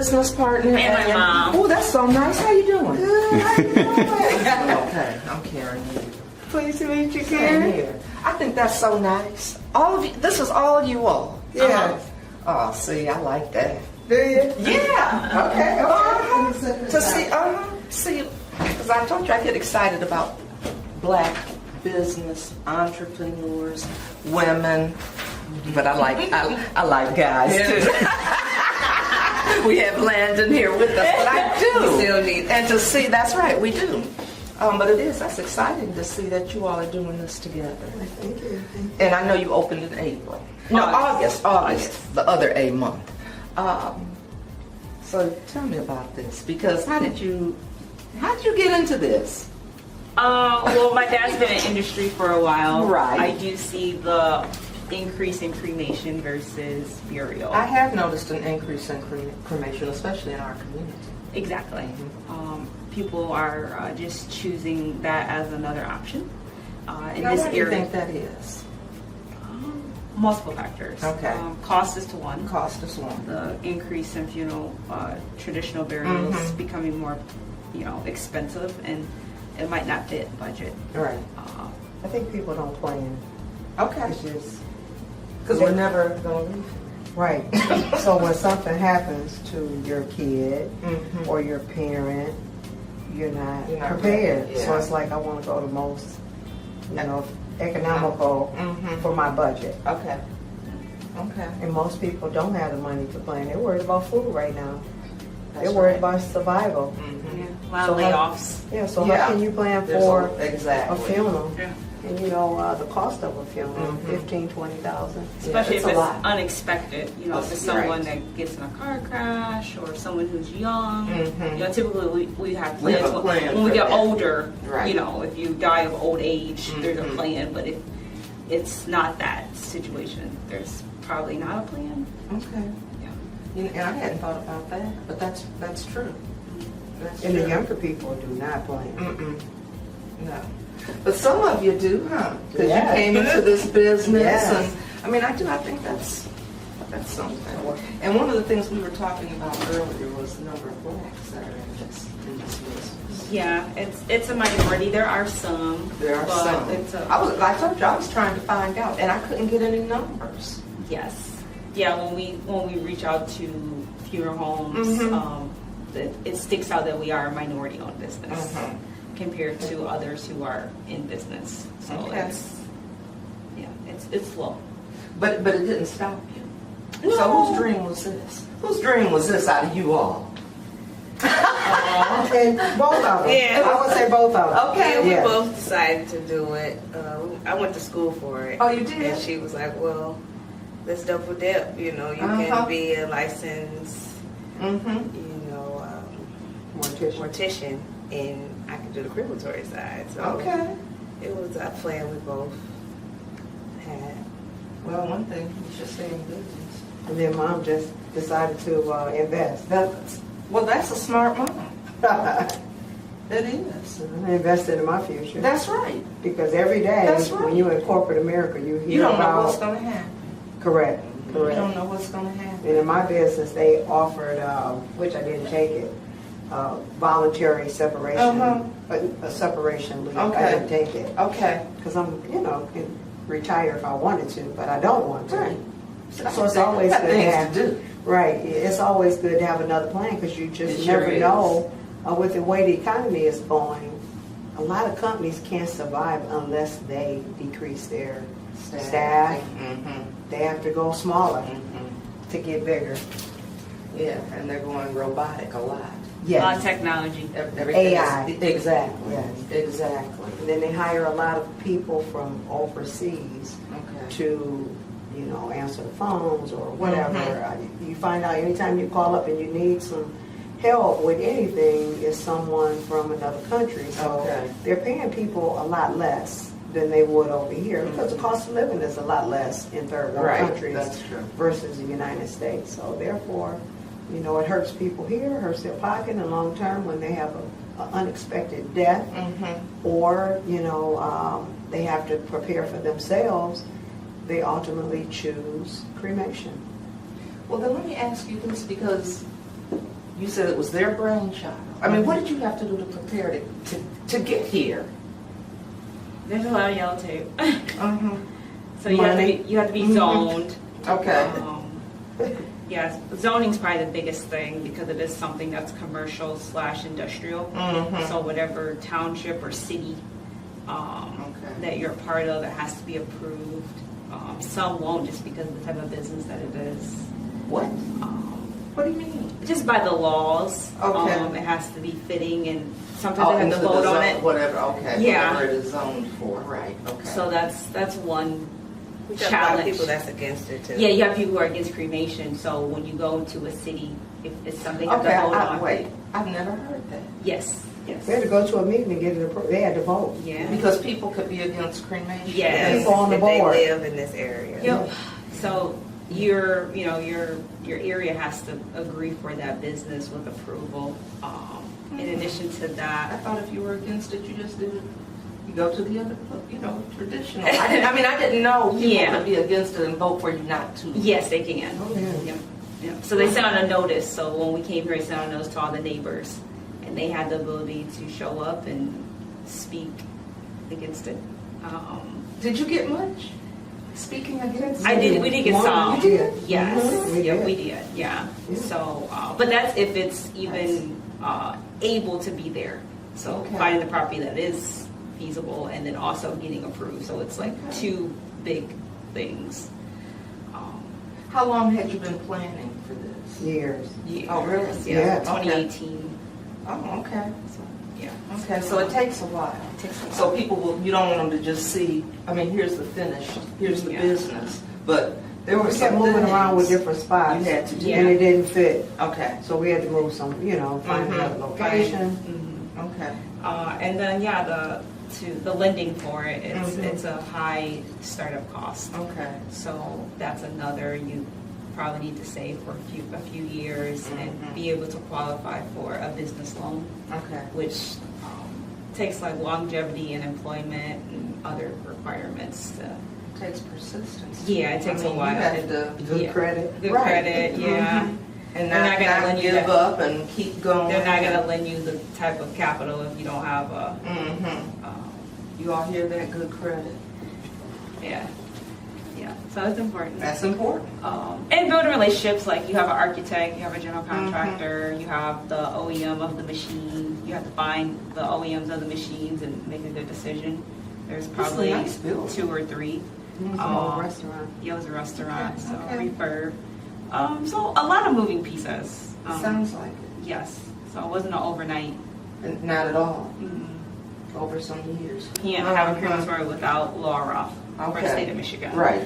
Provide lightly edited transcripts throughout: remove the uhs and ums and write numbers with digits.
business partner. And my mom. Oh, that's so nice. How you doing? Good. How you doing? Okay, I'm Karen. Pleased to meet you, Same Karen. here. I think that's so nice. All of you, this is all you all. Yes. Oh, see, I like that. Do you? Yeah. Okay. To see, because I told you I get excited about black business entrepreneurs, women, but I like guys too. We have Landon here with us, but I do. We still need and to see, that's right, we do. But that's exciting to see that you all are doing this together. Thank you. And I know you opened in April. No, August, the other A month. So tell me about this, because how did you get into this? Well, my dad's been in industry for a while. Right. I do see the increase in cremation versus burial. I have noticed an increase in cremation, especially in our community. Exactly. People are just choosing that as another option in Now, this what do you area. think that is? Multiple factors. Okay. Cost is to one. Cost is one. The increase in funeral, traditional burials Mhm. becoming more, expensive, and it might not fit budget. Right. I think people don't plan. Okay. It's just Because we're never going to leave. right. So when something happens to your kid Mhm. or your parent, you're not You're not prepared. prepared, So yeah. it's like I want to go to most, economical Mhm. for my budget. Okay. Okay. And most people don't have the money to plan. They're worried about food right now. That's They're worried right. about survival. Mhm. Yeah. A lot of So how- layoffs. Yeah, so Yeah. how can you plan There's for exactly. a funeral? Yeah. And the cost of a funeral, Mhm. 15, 20,000. Especially it's if a it's lot. unexpected, if it's Right. someone that gets in a car crash or someone who's young. Mhm. Typically we have We have plans a plan when we for get that. older. Right. If you die of old age, there's a Mhm. plan. But if it's not that situation, there's probably not a plan. Okay. Yeah. And I hadn't thought about that, but that's true. That's And the true. younger people do not plan. Mm-mm. No. But some of you do, huh? Because Yeah. you came into this business. Yes. And I think that's something. And one of the things we were talking about earlier was the number of blacks that are in this business. Yeah, it's a minority. There are some. There are but some. It's a, I told you, I was trying to find out, and I couldn't get any numbers. yes. Yeah, when we reach out to funeral homes, Mhm. it sticks out that we are a minority-owned business Mhm. compared to others who are in business. So Okay. it's low. But it didn't stop you. No. So whose dream was this? Whose dream was this out of you all? And both of them. Yeah. I would say both of them. Okay. We Yeah. both decided to do it. I went to school for it. Oh, you did? And she was like, well, let's double dip. You Uh-huh. can be a licensed, Mm-hmm. mortician, and I can do the crematory side. So Okay. it was a plan we both had. Well, one thing, you should stay in business. And then mom just decided to invest. That's a smart mom. It is. I invested in my future. That's right. Because every day That's right. when you're in corporate America, you hear You don't know about... what's going to happen. Correct. You Correct. don't know what's going to happen. And in my business, they offered, which I didn't take it, voluntary separation, Uh-huh. a separation leave. Okay. I didn't take it Okay. because I'm, can retire if I wanted to, but I don't want to. Right. So it's always Got good to things have, to do. right? It's always good to have another plan because you just It sure never is. know with the way the economy is going. A lot of companies can't survive unless they decrease their staff. Mm-hmm. They have to go smaller Mm-hmm. to get bigger. Yeah, and they're going robotic a lot. A lot of technology. Everything AI. is- Exactly. Yes. Exactly. And then they hire a lot of people from overseas Okay. to, answer the phones or whatever. Mhm. You find out anytime you call up and you need some help with anything, is someone from another country. So Okay. they're paying people a lot less than they would over here because the cost of living is a lot less in third world Right. countries That's true. versus the United States. So therefore, it hurts people here, hurts their pocket in long term when they have an unexpected death, Mm-hmm. or they have to prepare for themselves. They ultimately choose cremation. Well, then let me ask you this, because You said it was their brainchild. I mean, what did you have to do to prepare to get here? There's a lot of yellow tape. Uh-huh. So you have to be zoned. Okay. Yes, zoning's probably the biggest thing because it is something that's commercial / industrial. Mhm. So whatever township or city that you're a part of, it has to be approved. Some won't just because of the type of business that it is. What? What do you mean? Just by the laws. Okay. It has to be fitting, and sometimes they have into to the vote on zone, it. Whatever, okay. Yeah. Whatever it is zoned for, right, okay. So that's one We got a lot of challenge. people that's against it too. Yeah, you have people who are against cremation. So when you go to a city, if it's something you have Okay, to vote on. wait, I've never heard that. Yes. Yes. They had to go to a meeting and get it approved. They had to vote. Yeah. Because people could be against cremation. Yes. People on the if they board. live in this area. Yep. So your area has to agree for that business with approval. In addition to I that, thought if you were against it, you just did it. You go to the other, traditional. I didn't know people Yeah. could be against it and vote for you not to. yes, they can. Oh, yeah. Yep. Yep. So they sent out a notice. So when we came here, they sent out a notice to all the neighbors, and they had the ability to show up and speak against it. Did you get much? Speaking against I it? did. We did get some. You did? Yes. Mhm. Yeah, Yeah. we did. Yeah. Yeah. So, but that's if it's even able to be there. So Okay. finding the property that is feasible and then also getting approved. So it's like Okay. two big things. How long had you been planning for this? Years. Oh, really? Yeah. 2018. Oh, okay. So, yeah. Okay, so it takes a while. It takes a while. So you don't want them to just see, here's the finish, here's the Yeah. business. But there were We some kept moving around with things different spots. you had to do. Yeah. And it didn't fit. Okay, So we had to move some, find Mhm. another location. Mhm. okay. And then the lending for it, Mhm. it's a high startup cost. Okay. So that's another, you probably need to save for a few years Mhm. and be able to qualify for a business loan, Okay. which takes like longevity and employment and other requirements. Takes persistence. Yeah, it takes a while. You have to, Good Yeah. credit. Good Right. credit, yeah. Mhm. and They're not gonna not lend you give that. up and keep going. They're not going to lend you the type of capital if you don't have a, You all hear that? Good credit. yeah. Yeah, so it's important. That's important. And building relationships, like you have an architect, you have a general contractor, you have the OEM of the machine. You have to find the OEMs of the machines and make a good decision. There's probably nice building. 2 or 3. It's an old restaurant. Yeah, it was a restaurant, Okay, so okay. refurb. So a lot of moving pieces. Sounds like it. Yes, so it wasn't an overnight. And not at all. Mm, Over some years. Can't have a crematory without law for the Okay. state of Michigan. Right.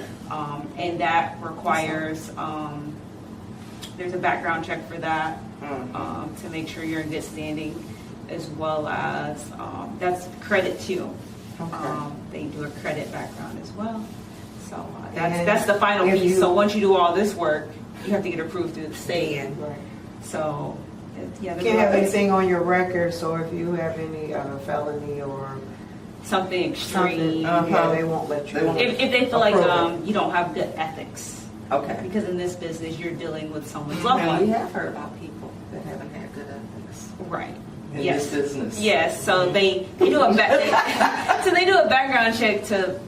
And that requires, there's a background check for that, to make sure you're in good standing, as well as, that's credit too. Okay. They do a credit background as well. So And that's the final if piece. you- So once you do all this work, you have to get approved through the state. Yeah. Right. So, yeah. there's Can't a lot have of- anything on your record, so if you have any felony or Something something, extreme. yeah, they won't let you. They won't. If they feel like Approve it. you don't have good ethics. Okay. Because in this business, you're dealing with someone's loved And we one. have heard about people that haven't had good ethics Right. in Yes. this business. Yes. So they do a so they do a background check to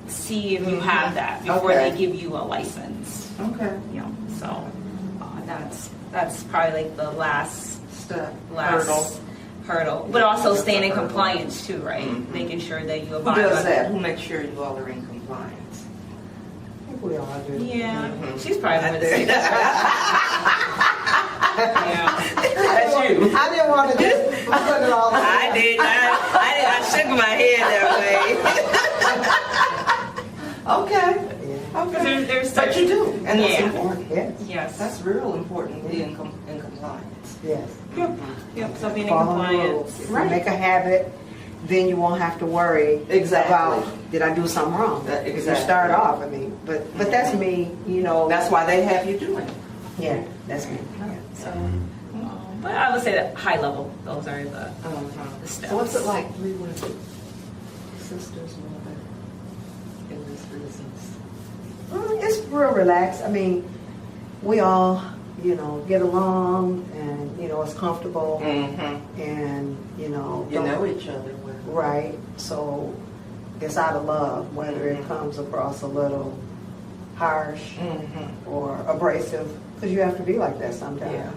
see if you have that before Okay. they give you a license. Okay. So that's probably like the last Step. hurdle. But also staying in compliance too, right? Mhm. Making sure that you Who abide does by that? Who makes sure you all are in compliance? I think we all do. Yeah, Mhm. she's probably one of the same. Yeah. That's you. I didn't want to just put it all. I did. I shook my head that Okay. Yeah. Okay. There's But you do, and that's Yeah. important. Yes, Yes. That's real important, being in compliance. yes. Yep. So being in Follow the compliance. rules. If you make a habit, then you won't have to worry Exactly. about, did I do something wrong? That- If you exactly. start off, but that's me, That's why they have you doing it. Yeah, that's me. So, but I would say that high level, those are the steps. So what's it like, 3 women, sisters, mother, in this business? It's real relaxed. I mean, we all, you know, get along and, you know, it's comfortable Mm-hmm. and, you know. You know each other well. Right, so it's out of love, whether it comes across a little harsh Mm-hmm. or abrasive, because you have to be like that sometimes. Yeah.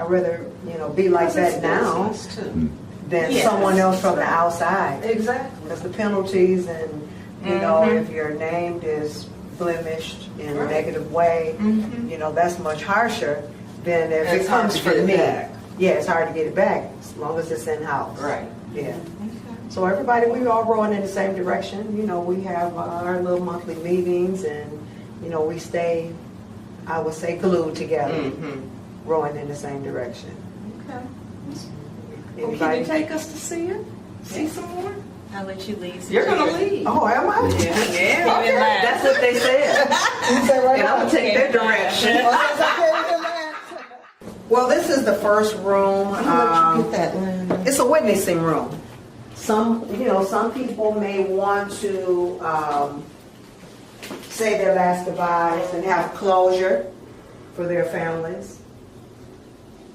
I'd rather, you know, be like that now Too. than Yes. someone else from the outside. Exactly. Because the penalties and, you know, Mhm. if your name is blemished in a Right. negative way, Mhm. you know, that's much harsher than if It's it hard comes to from get it me. back. Yeah, it's hard to get it back, as long as it's in-house. Right. Yeah. So everybody, we all rowing in the same direction. You know, we have our little monthly meetings and, you know, we stay, I would say, glued together, Mm-hmm. rowing in the same direction. Okay. Well, can Anybody? you take us to see it? See some more? I'll let you leave. You're gonna leave. Oh, am I? Yeah. Even laugh. That's what they said. You say right And I'm now? gonna take their direction. Well, this is the first room. Get that, Lynn. It's a witnessing room. Some, you know, some people may want to say their last goodbyes and have closure for their families.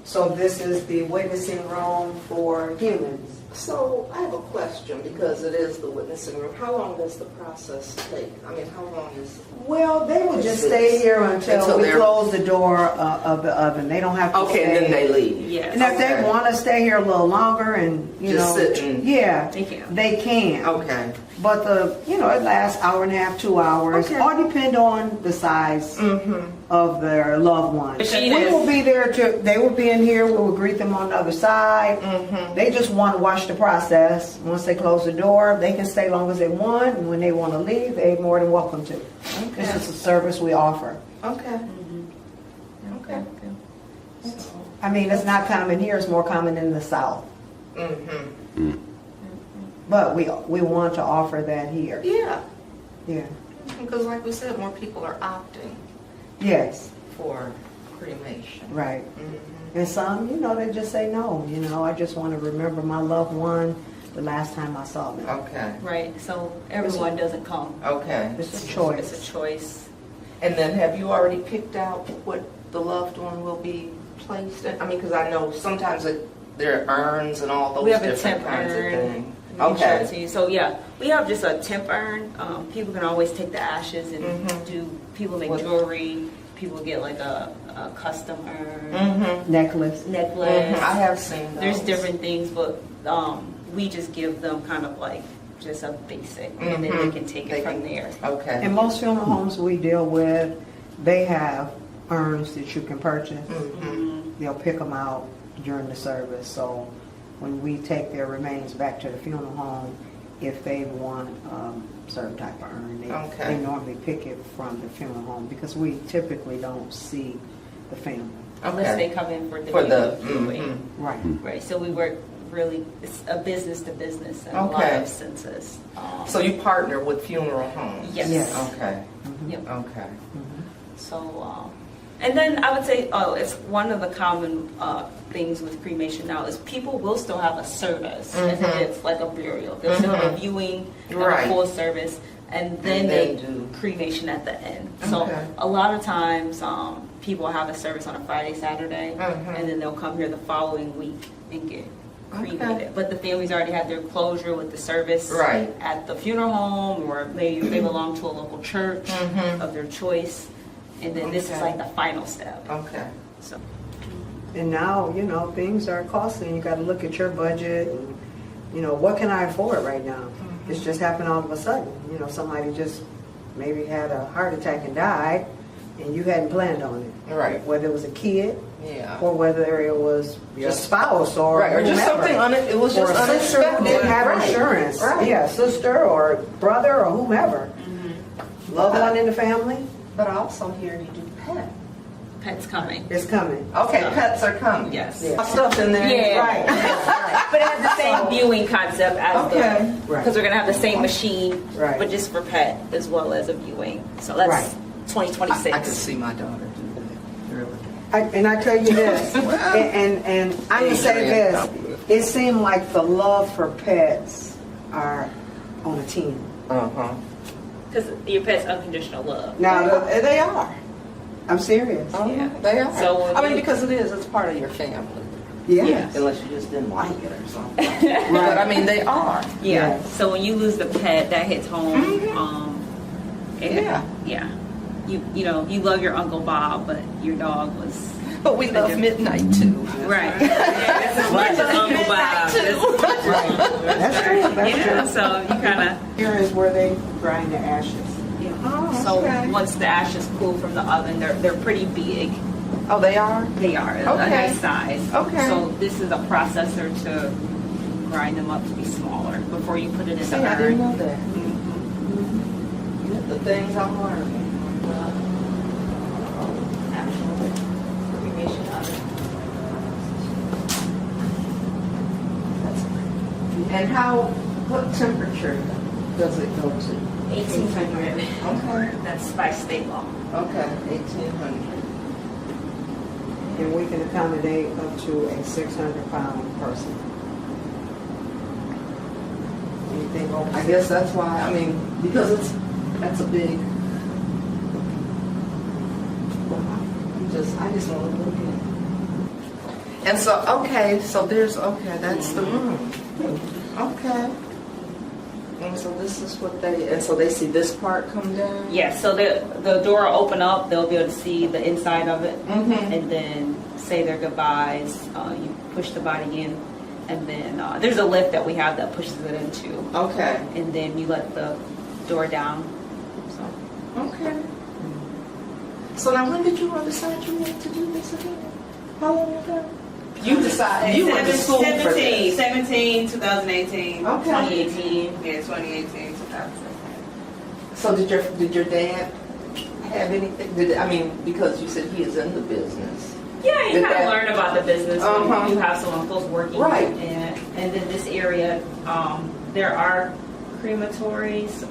So this is the witnessing room for humans. So I have a question because it is the witnessing room. How long does the process take? I mean, how long is? Well, they will just stay here until we they're- close the door of the oven. They don't have to Okay, stay. and then they leave. Yes. And if they Okay. want to stay here a little longer and, you Just know. sit and- Yeah. They can. They can. Okay. But you know, it lasts hour and a half, 2 hours. Okay. All depend on the size Mm-hmm. of their loved one. But she We has- will be there they will be in here, we will greet them on the other side. Mm-hmm. They just want to watch the process. Once they close the door, they can stay long as they want, and when they want to leave, they're more than welcome to. This is a service we offer. Okay. Okay. I mean, it's not common here, it's more common in the South. Mm-hmm. But we want to offer that here. Yeah. Yeah. Because like we said, more people are opting Yes, for cremation. right. Mm-hmm. And some, you know, they just say no. You know, I just want to remember my loved one the last time I saw them. Okay. Right, so everyone doesn't come. Okay. It's a choice. It's a choice. And then have you already picked out what the loved one will be placed in? I mean, because I know sometimes there are urns and all those We have a different temp kinds urn. of things. We can show it Okay. to you. So yeah, we have just a temp urn. People can always take the ashes and Mhm. people make What- jewelry. People get like a custom urn, Mm-hmm. Necklace. necklace. I have seen those. There's different things, but we just give them kind of like just a basic, and then they Mhm. can take They it from can- there. Okay. And most funeral homes we deal with, they have urns that you can purchase. Mm-hmm. They'll pick them out during the service. So when we take their remains back to the funeral home, if they want certain type of urn, Okay. they normally pick it from the funeral home because we typically don't see the family. Unless they Okay. come in for the For the. viewing. Mhm. Right. Right, so we work really, it's a business to business in a lot Okay. of senses. So you partner with funeral homes? Yes. Yes. Okay. Yep. Okay. So, and then I would say, it's one of the common things with cremation now is people will still have a service, and then it's like a burial. They'll still have a viewing, have Right. a full service, and then And they then do- cremation at the end. So Okay. a lot of times, people have a service on a Friday, Saturday, Mhm. and then they'll come here the following week and get cremated. Okay. But the families already had their closure with the service Right. at the funeral home, or maybe they belong to a local church Mhm. of their choice. And then this is Okay. like the final step. Okay. So, And now, you know, things are costly and you got to look at your budget and, you know, what can I afford right now? It's just happened all of a sudden. You know, somebody just maybe had a heart attack and died and you hadn't planned on it. Right. Whether it was a kid Yeah. or whether it was your spouse or Right, or just whomever. something, it was just or a sister who unexpected. didn't have Right. insurance. Right. Yeah, sister or brother or whomever. Loved one in the family, But I also hear you do pet. pet's coming. it's coming. Okay, pets are coming. Yes. Yeah. Stuff in there. Yeah. Right. But it has the same viewing concept as Okay. the, Right. because we're gonna have the same machine, Right. but just for pet as well as a viewing. So that's Right. 2026. I can see my daughter do that. Really. And I tell you this, and I'm gonna say this, it seemed like the love for pets are on a team. Uh-huh. Because your pet's unconditional love. Now, They are. I'm serious. Oh, Yeah. they are. So when I mean, you- because it's part of your family. Yeah. Unless you just didn't like it or something. But I mean, they are. Yeah. Yeah. So when you lose the pet, that hits home. Yeah. Yeah. You know, you love your Uncle Bob, but your dog was But we love midnight too. right. That's as much as Uncle Bob. That's true. That's Yeah. true. So you kind of. Here is where they grind the ashes. Oh, So okay. once the ashes cool from the oven, they're pretty big. Oh, they are? They are a Okay. nice size. Okay. So this is a processor to grind them up to be smaller before you put it in See, the I didn't urn. know that. The things I'm learning. Actual cremation oven. And what temperature does it go to? 1800. Okay. That's by state law. Okay, 1800. And we can accommodate up to a 600-pound person. Anything over? I guess that's why, I mean, because that's a big, I just want to look at it. And so, that's the room. Okay. And so this is what and so they see this part come down? Yeah, so the door will open up, they'll be able to see the inside of it, Mm-hmm. and then say their goodbyes. You push the body in, and then there's a lift that we have that pushes it into, Okay. and then you let the door down. So Okay. So now when did you all decide you wanted to do this again? How long ago? You decided, you went to school for this. 2018, Okay. 2018. yeah, 2018, 2017. So did your dad have anything, because you said he is in the business. Yeah, you Did kind of that- learn about the business when Uh-huh. you have someone close working. Right. And in this area, there are crematories,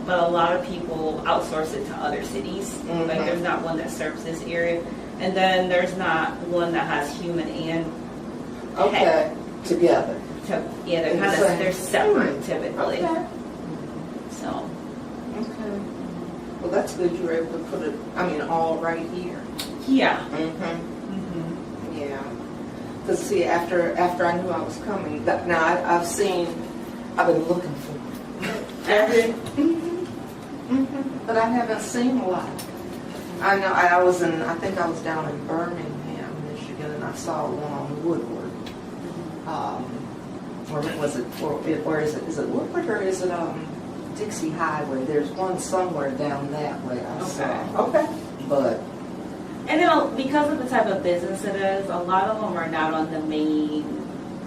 but a lot of people outsource it to other cities. Mhm. Like there's not one that serves this area. And then there's not one that has human and Okay. Together. yeah, they're In the kind same- of they're separate typically. Okay. So Okay. Well, that's good. You were able to put it, all right here. yeah. Mm-hmm. Hmm. Yeah. Because see, after I knew I was coming, I've been looking for it. But I haven't seen a lot. I know I think I was down in Birmingham, Michigan, and I saw one on Woodward. Or was it, or is it Woodward or is it Dixie Highway? There's one somewhere down that way I saw. Okay. But And then because of the type of business it is, a lot of them are not on the main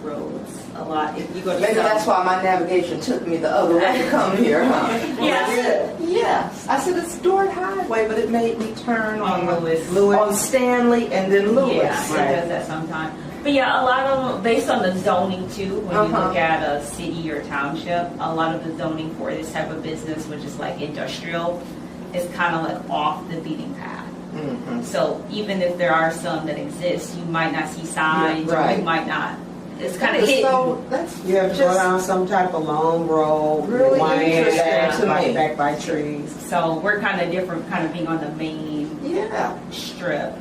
roads. A lot, if you go to maybe that's why my navigation took me the other way to come here, huh? Yeah. Yes. I said it's Dort Highway, but it made me turn On Lewis. on Stanley and then Lewis. Yeah, it does that sometimes. But yeah, a lot of them, based on the zoning too, when you look at a city or township, a lot of the zoning for this type of business, which is like industrial, is kind of like off the beaten path. Mm-hmm. So even if there are some that exist, you might not see signs, Yeah, right. or you might not. It's kind of hidden. So that's You have to go down some type of long road, Really wind interesting to me. back by trees. So we're kind of different, kind of being on the main yeah. strip.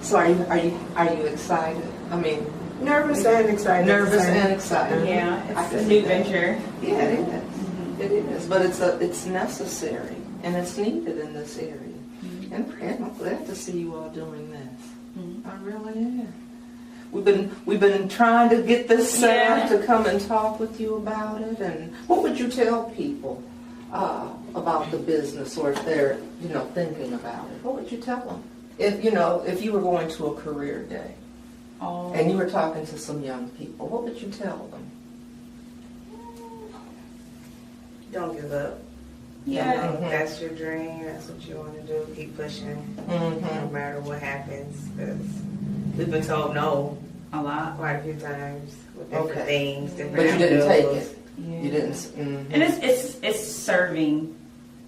So are you excited? Nervous and excited. Nervous and excited. Yeah, I it's can a see new that. venture. Yeah, it is. It is, but it's necessary and it's needed in this area. And I'm glad to see you all doing this. I really am. We've been trying to get this set up to come and talk with you about it. And what would you tell people about the business, or if they're thinking about it? What would you tell them? If you were going to a career day and you were talking to some young people, what would you tell them? Don't give up. Yeah. If that's your dream, that's what you want to do, keep pushing, no matter what happens. Because we've been told no A lot. quite a few times with different things, different But you didn't take avenues. it. Yeah. You didn't. And it's serving.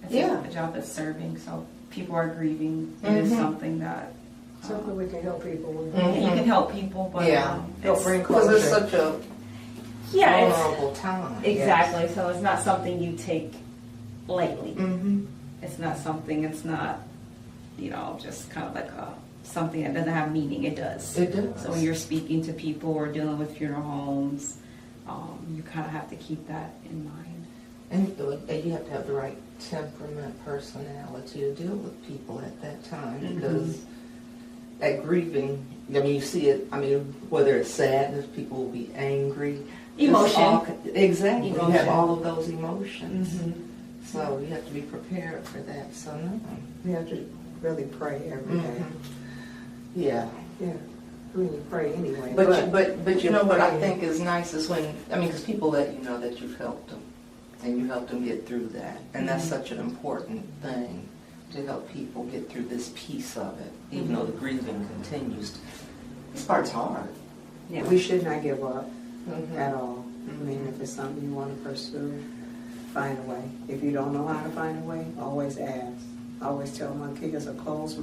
It's Yeah. a job that's serving. So people are grieving. It is something that Something we can help people with. you can help people, but Yeah. Help bring Because it's closure. such a yeah, vulnerable time. exactly. So it's not something you take lightly. Mm-hmm. It's not something, it's not, just kind of like something that doesn't have meaning. It does. It does. So when you're speaking to people or dealing with funeral homes, you kind of have to keep that in mind. And you have to have the right temperament, personality to deal with people at that time, because at grieving, I mean, you see it, I mean, whether it's sadness, people will be angry. Emotion. Exactly. Emotion. You have all of those emotions. So you have to be prepared for that. So no. You have to really pray every day. Yeah. Yeah. I mean, you pray anyway. But you know what I think is nice is when, I mean, because people let you know that you've helped them, and you helped them get through that. And that's such an important thing, to help people get through this piece of it, even though the grieving continues. This part's hard. Yeah. We should not give up at all. I mean, if it's something you want to pursue, find a way. If you don't know how to find a way, always ask. I always tell my kids, a closed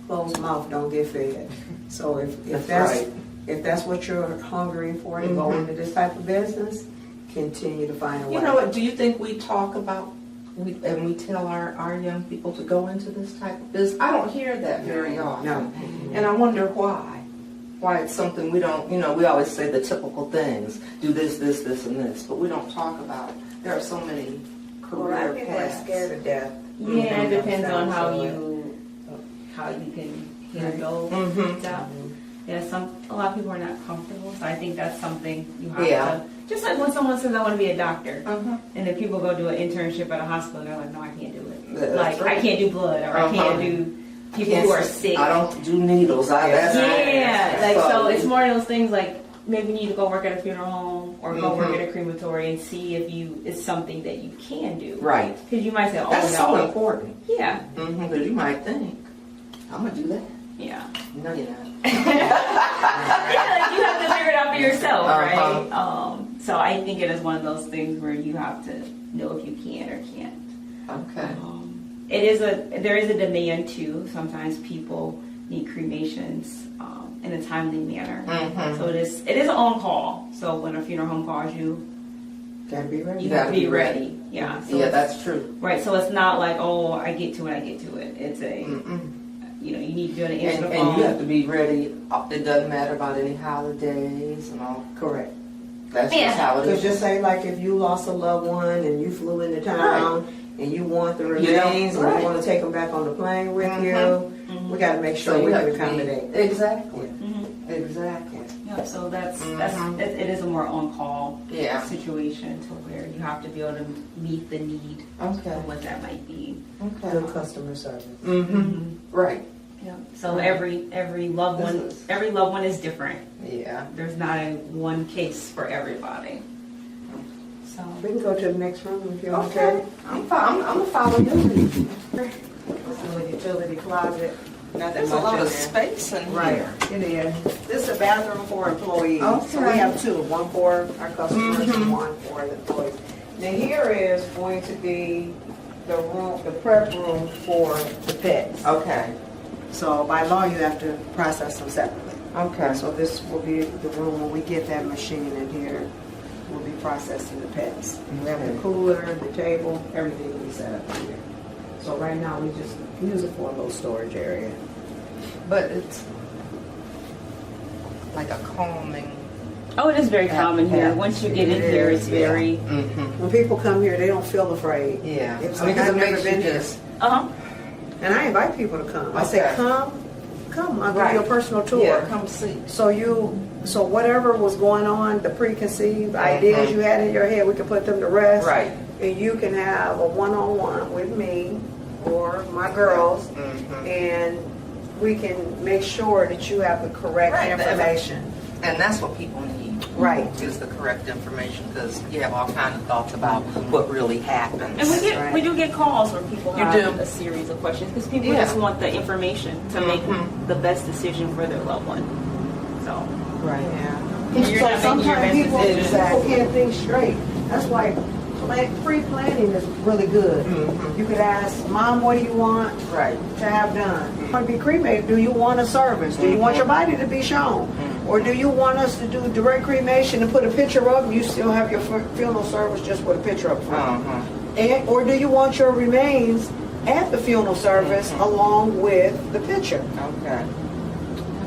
mouth don't get fed. So if that's what you're hungering for to go into this type of business, continue to find a way. You know what, do you think we talk about, and we tell our young people to go into this type of business? I don't hear that very often. No. And I wonder why. Why it's something we don't, we always say the typical things, do this, this, this, and this, but we don't talk about, there are so many A lot career of people are paths. scared to death. Yeah, it depends on how So you can handle that. Yeah, a lot of people are not comfortable, so I think that's something you have to. Just like when someone says, "I want to be a doctor," and then people go do an internship at a hospital, and they're like, "No, I can't do it. That's Like right. I can't do blood, or I can't do people who are sick." I don't do needles. Yeah, like so it's more of those things like maybe you need to go work at a funeral home or go work at a crematory and see if it's something that you can do. Right. Because you might say, "Oh, That's no." so important. Yeah. Because you might think, I'm going to do that. Yeah. No, you're not. Yeah, like you have to figure it out for yourself, Uh-huh. right? So I think it is one of those things where you have to know if you can or can't. Okay. There is a demand too. Sometimes people need cremations in a timely manner. So it is an on call. So when a funeral home calls you, Gotta be ready. you have to be ready. Yeah. So Yeah, it's- that's true. right. So it's not like, oh, I get to it, I get to it. It's you need to be able to answer the phone. And you have to be ready. It doesn't matter about any holidays and all. Correct. That's just how it Because is. just say like if you lost a loved one and you flew into town and you want the remains and right. you want to take them back on the plane with you, we got to make sure we you can have to be- accommodate. Exactly. Exactly. Yeah, so it is a more on-call Yeah. situation to where you have to be able to meet the need Okay. of what that might be. Good customer service. Right. Yeah. So every loved one is different. Yeah. There's not a one case for everybody. So We can go to the next room if you want Okay. to. I'm fine. I'm gonna follow you. This is a utility closet. Not that There's a much lot in of there. space in Right, here. it is. This is a bathroom for employees. So we Okay. have two, one for our customers and one for the employees. Now here is going to be the room, the prep room for the pets. Okay. So by law, you have to process them separately. Okay. So this will be the room when we get that machine in here, we'll be processing the pets. We have the cooler, the table, everything will be set up in here. So right now, we just use it for a little storage area. But it's like a calming. it is very common here. Once you get in here, it's very When people come here, they don't feel afraid. Yeah. It's I mean, like, 'cause I've it never makes you been here. just. And I invite people to come. I say, Okay. come, I'll give you a personal tour. Yeah. Come see. So whatever was going on, the preconceived ideas you had in your head, we can put them to rest. Right. And you can have a one-on-one with me or my girls, and we can make sure that you have the correct Right. information. And that's what people need. Right. Is the correct information, because you have all kinds of thoughts about what really happened. And right. we do get calls where people You have do. a series of questions because people Yeah. just want the information to make the best decision for their loved one. So Right. You're not making your best Sometimes people decision. can't think straight. That's why pre-planning is really good. You could ask, Mom, what do you want Right. to have done? You want to be cremated? Do you want a service? Do you want your body to be shown? Or do you want us to do direct cremation and put a picture up and you still have your funeral service just with a picture up front? Or do you want your remains at the funeral service along with the picture. Okay.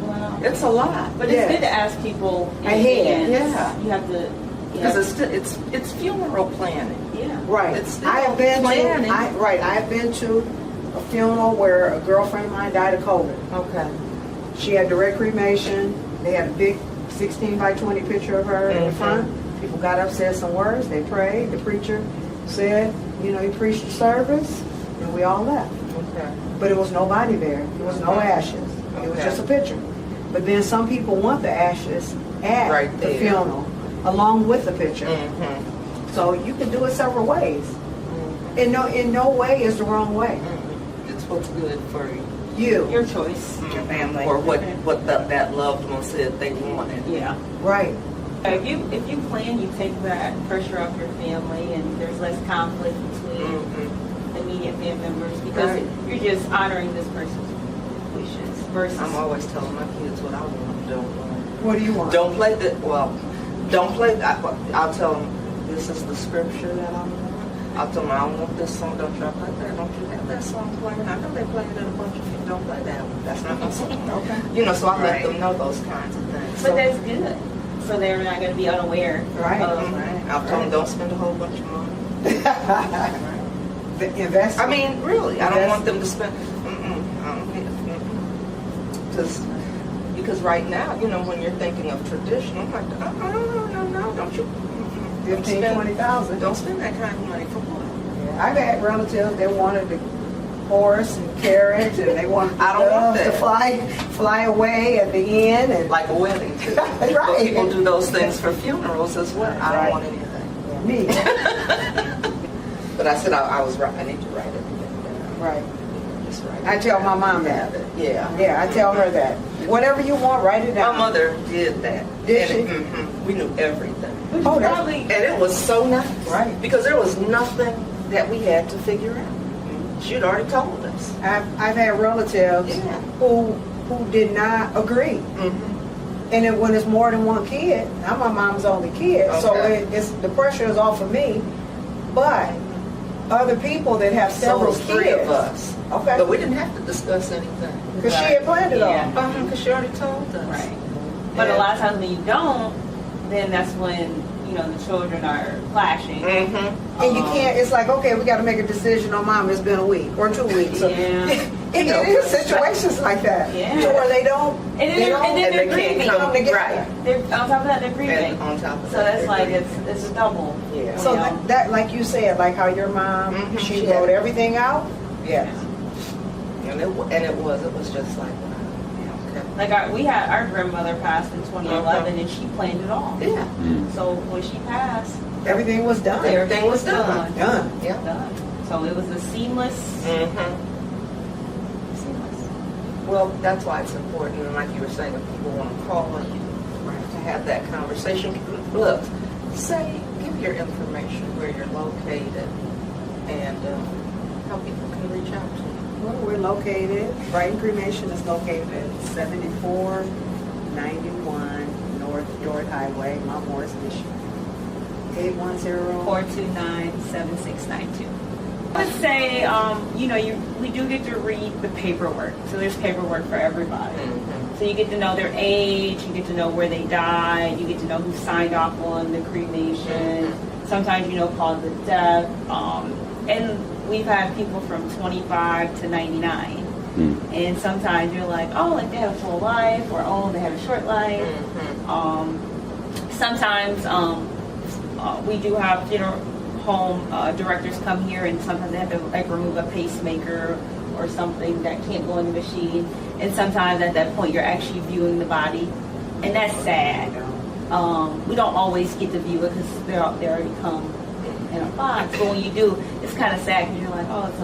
Wow. It's a lot. But it's Yes. good to ask people in Ahead, advance. yeah. You have to. Because it's funeral planning. Yeah. Right. It's still I have been planning. I have been to a funeral where a girlfriend of mine died of COVID. Okay. She had direct cremation. They had a big 16 by 20 picture of her in the front. People got up, said some words. They prayed. The preacher said, you know, he preached the service, and we all left. Okay. But it was nobody there. There was no ashes. It was Okay. just a picture. But then some people want the ashes at Right the there. funeral, along with the picture. Mm-hmm. So you can do it several ways. In no way is the wrong way. It's what's good for You. Your choice. Your family. or what that loved one said they wanted. Yeah. Right. If you plan, you take that pressure off your family, and there's less conflict between Mm-hmm. immediate family members because Right. you're just honoring this person's wishes versus. I'm always telling my kids what I want. Don't What do you want? don't play the don't play. I'll tell them this is the scripture that I want. I'll tell them I don't want this song. Don't try to play that. Don't you have that song playing? I know they play it at a bunch of people. Don't play that one. That's not my song. Okay. You know, so I let Right. them know those kinds of things. But that's good. So they're not going to be unaware. Right. Of, I'll tell them don't spend a whole bunch of money. The investment. I mean, really, I don't Invest- want them to spend. Because right now, you know, when you're thinking of tradition, I'm like, no, don't you? 15, 20,000. Don't spend that kind of money for what? I've had relatives that wanted the horse and carriage, and they wanted the I don't want doves to that. fly away at the end, and Like a wedding too. Right. But people do those things for funerals as well. I don't Right. want anything. me. But I said I was right. I need to write everything down. Right. Just write I it tell down. my mom that. Yeah. Yeah, I tell her that. Whatever you want, write it My down. mother did that. Did And she? we knew everything. which Oh, is that's- probably. And it was so nice. Right. Because there was nothing that we had to figure out. She'd already told us. I've had relatives Yeah. who did not agree. Mm-hmm. And then when it's more than one kid, I'm my mom's only kid, so Okay. it's the pressure is off of me. But other people that have So it several was kids, three of us. okay, But we didn't have to discuss anything. because she had planned it Yeah. all. Because she already told us. Right. But a lot of times when you don't, then that's when, you know, the children are clashing. Mm-hmm. And you can't. It's like, okay, we got to make a decision on Mom. It's been a week or 2 weeks. So Yeah. it is situations like that, Yeah. to where they don't. And then they're And they can't grieving. come come together. right. They're, on top of that, they're grieving. And on top of So that, that's they're like, grieving. it's a double. Yeah. So you know? that, like you said, like how your mom, Mhm. she Yeah. wrote everything out. Yes. And it was just like, okay. Like our grandmother passed in 2011 and she planned it all. Yeah. So when she passed, Everything was done. Everything was done. Done. Yeah. done. So it was a seamless. Mm-hmm. Well, that's why it's important, and like you were saying, if people want to call you to have that conversation, look, give your information, where you're located, and how people can reach out to you. Well, we're located, Brighton Cremation is located at 7491 North George Highway, Mount Morris, Michigan. 810. 429-7692. I would say, we do get to read the paperwork. So there's paperwork for everybody. So you get to know their age, you get to know where they died, you get to know who signed off on the cremation. Sometimes, cause of death. And we've had people from 25 to 99. And sometimes you're like, oh, like they have a full life, or oh, they have a short life. Sometimes we do have home directors come here, and sometimes they have to like remove a pacemaker or something that can't go in the machine. And sometimes at that point you're actually viewing the body, and that's sad. We don't always get to view it because they already come in a box. But when you do, it's kind of sad because you're like, oh, it's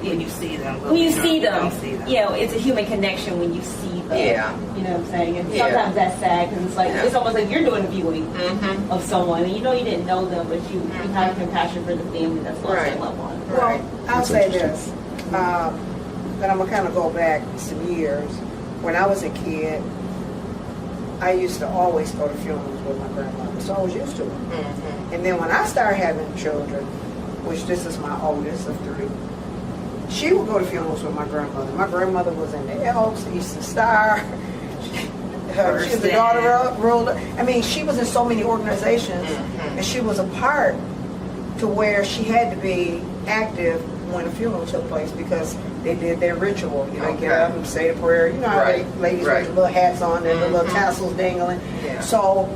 When you see them. when you see you them, don't see them. it's a human connection when you see them. Yeah. You know what I'm saying? And Yeah. sometimes that's sad because it's like, Yeah. it's almost like you're doing a viewing Mm-hmm. of someone, and you didn't know them, but you have compassion for the family that's lost Right. their loved one. Well, I'll That's say interesting. this, but I'm gonna kind of go back some years. When I was a kid, I used to always go to funerals with my grandmother, so I was used to it. Mm-hmm. And then when I started having children, which this is my oldest of 3, she would go to funerals with my grandmother. My grandmother was in the Elks, Eastern Star. She was the daughter of ruler. I mean, she was in so many organizations, and she was a part to where she had to be active when a funeral took place because they did their ritual. You know, get up and say a prayer. You know how ladies with their little hats on and the little tassels dangling. Yeah. So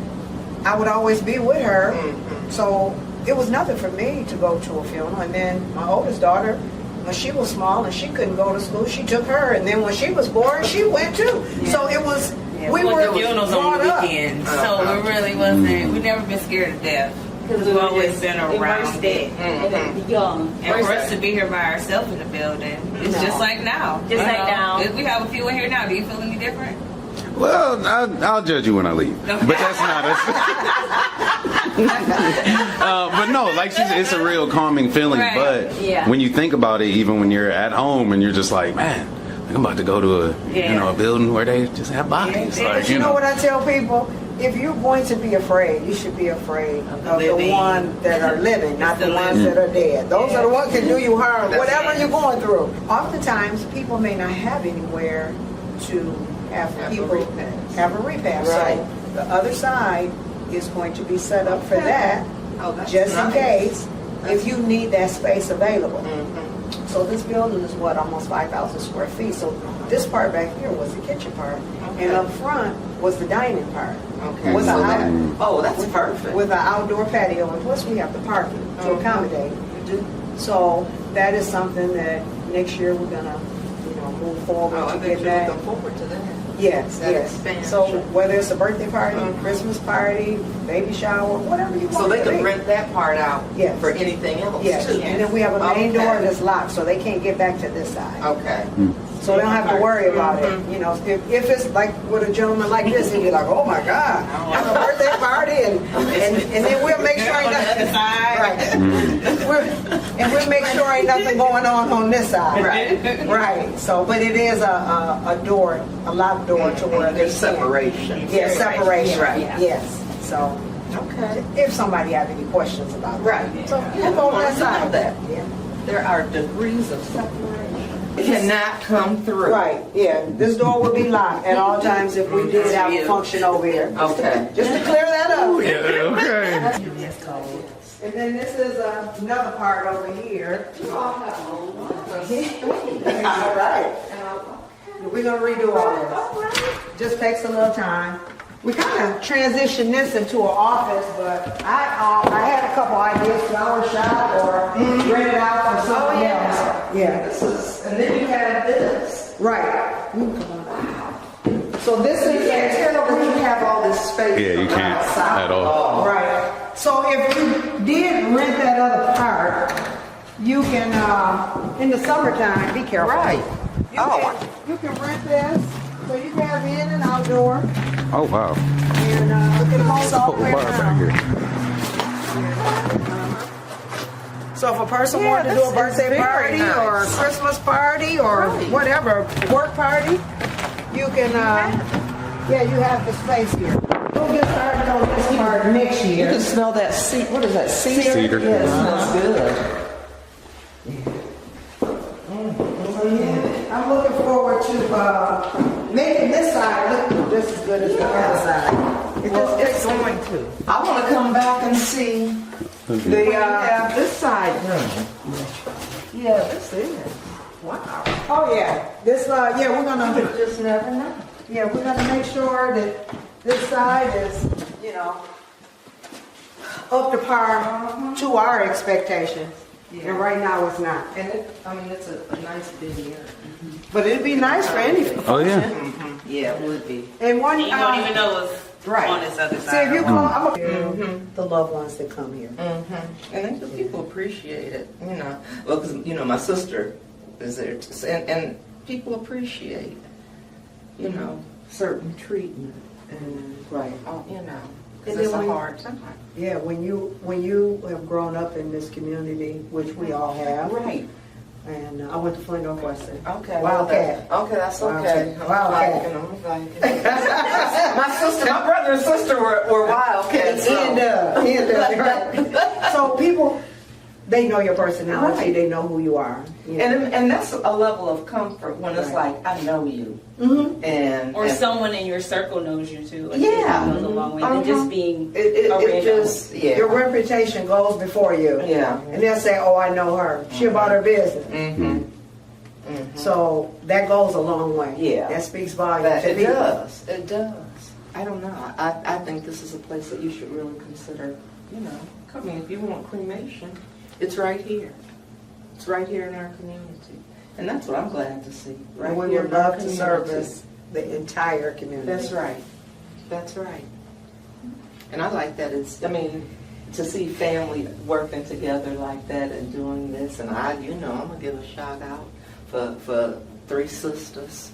I would always be with her. So it was nothing for me to go to a funeral. And then my oldest daughter, when she was small and she couldn't go to school, she took her. And then when she was born, she went too. So it was. We were funerals on the brought up. weekends, so it really wasn't. We've never been scared of death because we've always been around it. Young. And for us to be here by ourselves in the building, it's just like now. Just like now. If we have a few in here now, do you feel any different? Well, I'll judge you when I leave, but that's not us. But no, like she said, it's a real calming feeling. Right. But when you think about it, even when you're at home and you're just like, man, I'm about to go to a building where they just have bodies. Like, You know what I tell people? If you're going to be afraid, you should be afraid of the ones that are living, not the ones that are dead. Those are the ones that can do you harm, whatever you're going through. Oftentimes, people may not have anywhere to have people have a repast. So the other side is going to be set up for that, just in case, if you need that space available. So this building is almost 5,000 square feet. So this part back here was the kitchen part, and up front was the dining part. With that's perfect. With an outdoor patio, and plus we have the parking to accommodate. So that is something that next year we're gonna, move forward to get that. Looking forward to that. Yes. expansion. So whether it's a birthday party, Christmas party, baby shower, whatever you want. So they it to can be. rent that part out Yes. for anything else Yes, too. and then we have a main Okay. door that's locked, so they can't get back to this side. Okay. So they don't have to worry about it. You know, if it's like with a gentleman like this, he'd be like, "Oh my God, have a birthday party," and then we'll make sure ain't nothing. Right. We'll make sure ain't nothing going on this side. Right. So, but it is a door, a locked door to where There's they can. separation. Yeah, separation. Right. Yes. So, Okay. if somebody have any questions about it. Right. So you I can go on wanted that to know side. that. Yeah. There are degrees of separation. It cannot come through. Right, yeah. This door will be locked at all times if we did have a function over here. Okay. Just to clear that up. Yeah, okay. And then this is another part over here. All right. We're gonna redo all this. Just takes a little time. We kind of transitioned this into an office, but I had a couple ideas, flower shop or rent it out for something else. Yeah. This is, and then you have this. Right. So this You is can't tell that you have all this space. Yeah, you can't outside. at all. right. So if you did rent that other part, you can in the summertime. Be careful. Right. You can rent this, so you can have in and outdoor, Oh, wow. and look at the homes all the way Bar back around. here. So if a person Yeah, wanted to do this a is birthday very party nice. or a Christmas party or whatever, work party, you can, you have the space here. We'll get started on this part next You year. can smell that what is that, cedar? Cedar. Yeah, it smells good. I'm looking forward to making this side look just as good as the other side. Well, it's going to. I want to come back and see The we have this side room. Yeah, this is. Wow. oh yeah, this we're gonna You just never know. we're gonna make sure that this side is up to par to our expectations. And right now it's not. And it's a nice big area. But it'd be nice for anything. Oh, yeah. Yeah, it would be. And one You don't even know what's right. on this other See side. if you come, the loved ones that come here. And then the people appreciate it, Well, because, my sister is there, and people appreciate, certain treatment. And, Right. because it's a hard time. Yeah, when you have grown up in this community, which we all have. Right. And I went to Flint Northwestern. Okay. Wildcat. Okay, that's okay. Wildcat. My brother and sister were Wildcats. He and Doug. Right. So people they know your personality. Right. They know who you are. You know? And that's a level of comfort when it's Right. like, I know you. Mhm. And Or and someone in your circle knows you too. Like, Yeah. it goes a long way Uh-huh. than just being it a random. just, yeah. Your reputation goes before you. Yeah. And they'll say, oh, I know her. She about her business. Mm-hmm. So that goes a long way. Yeah. That speaks volumes That, to it me. does. It does. I don't know. I think this is a place that you should really consider, you know, coming. If you want cremation, it's right here. It's right here in our community. And that's what I'm glad to see. Right And we here would in our love to community. service the entire community. That's right. That's right. And I like that it's, I mean, to see family working together like that and doing this. And I'm going to give a shout out for Three Sisters.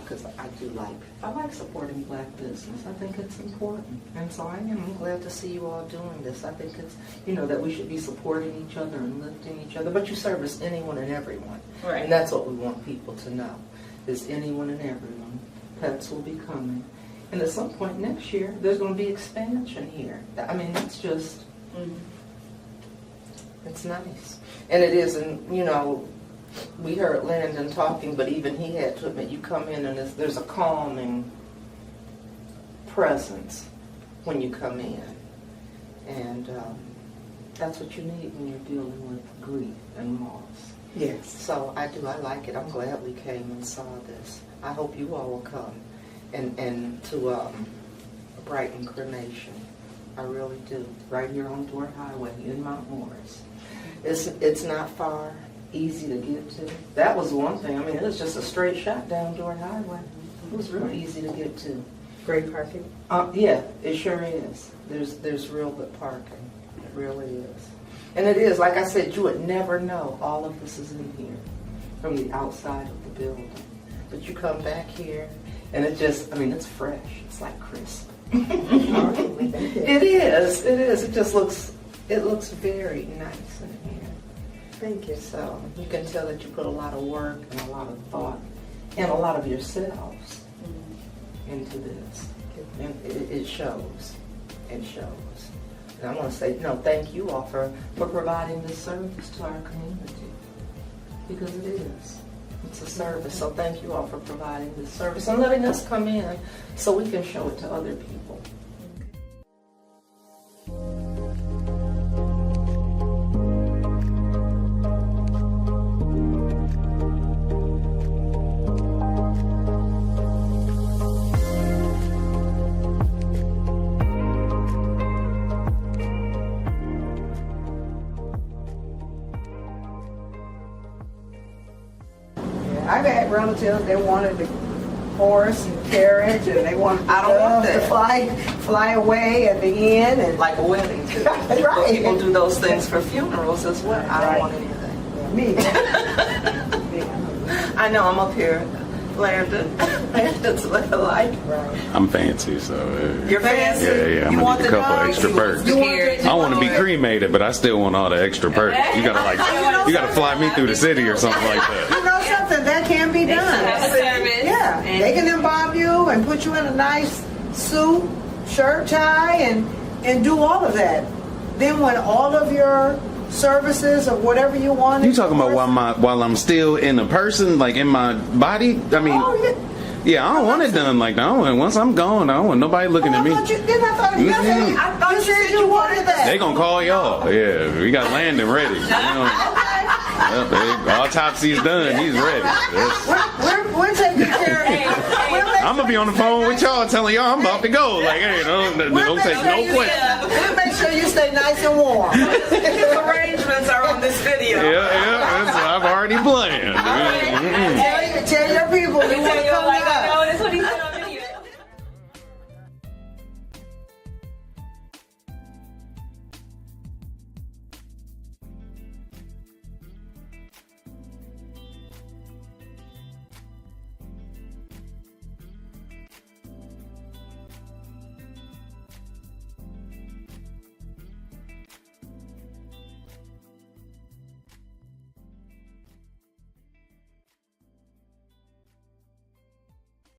Because I like supporting black business. I think it's important. And so I'm glad to see you all doing this. I think it's, that we should be supporting each other and lifting each other. But you service anyone and everyone. Right. And that's what we want people to know, is anyone and everyone. Pets will be coming. And at some point next year, there's going to be expansion here. I mean, it's just, it's nice. And it is, and we heard Landon talking, but even he had to admit, you come in and there's a calming presence when you come in. And that's what you need when you're dealing with grief and loss. Yes. So I like it. I'm glad we came and saw this. I hope you all will come and to Brighton Cremation. I really do. Right here on Door Highway in Mount Morris. It's not far. Easy to get to. That was one thing. I mean, it was just a straight shot down Door Highway. It was really easy to get to. Great parking. Yeah, it sure is. There's real good parking. It really is. And it is, like I said, you would never know all of this is in here from the outside of the building. But you come back here, and it just, it's fresh. It's like crisp. It is. It just looks very nice in here. Thank you. So you can tell that you put a lot of work and a lot of thought and a lot of yourselves into this. And it shows. It shows. And I want to say, thank you all for providing this service to our community. Because it is. It's a service. So thank you all for providing this service and letting us come in so we can show it to other people. I've had relatives that wanted the horse and carriage, and they wanted I don't want doves to that. fly away at the end, and Like a wedding too. Right. People do those things for funerals as well. I don't want anything. me. I know, I'm up here. Landon. Landon's like. Right. I'm fancy, so You're fancy? yeah. I'm You gonna want need a the couple dog? extra You want perks. the carriage? I want to be it? cremated, but I still want all the extra perks. You gotta fly me through the city or something like that. You know something that can be done. have a service. Yeah, And- they can embalm you and put you in a nice suit, shirt, tie, and do all of that. Then when all of your services or whatever you want. You talking about while I'm still in a person, like in my body? I mean, Oh, yeah, I don't want it done like that. Once I'm gone, I don't want nobody looking at me. I thought you Mhm. I thought you said you wanted that. They gonna call y'all. Yeah, we got Landon ready. Autopsy's done. He's ready. We're taking care of it. I'm gonna be on the phone with y'all, telling y'all I'm about to go. Like, hey, don't take no questions. We'll make sure you stay nice and warm. His arrangements are on this video. Yeah, I've already planned. Tell your people you want to come down.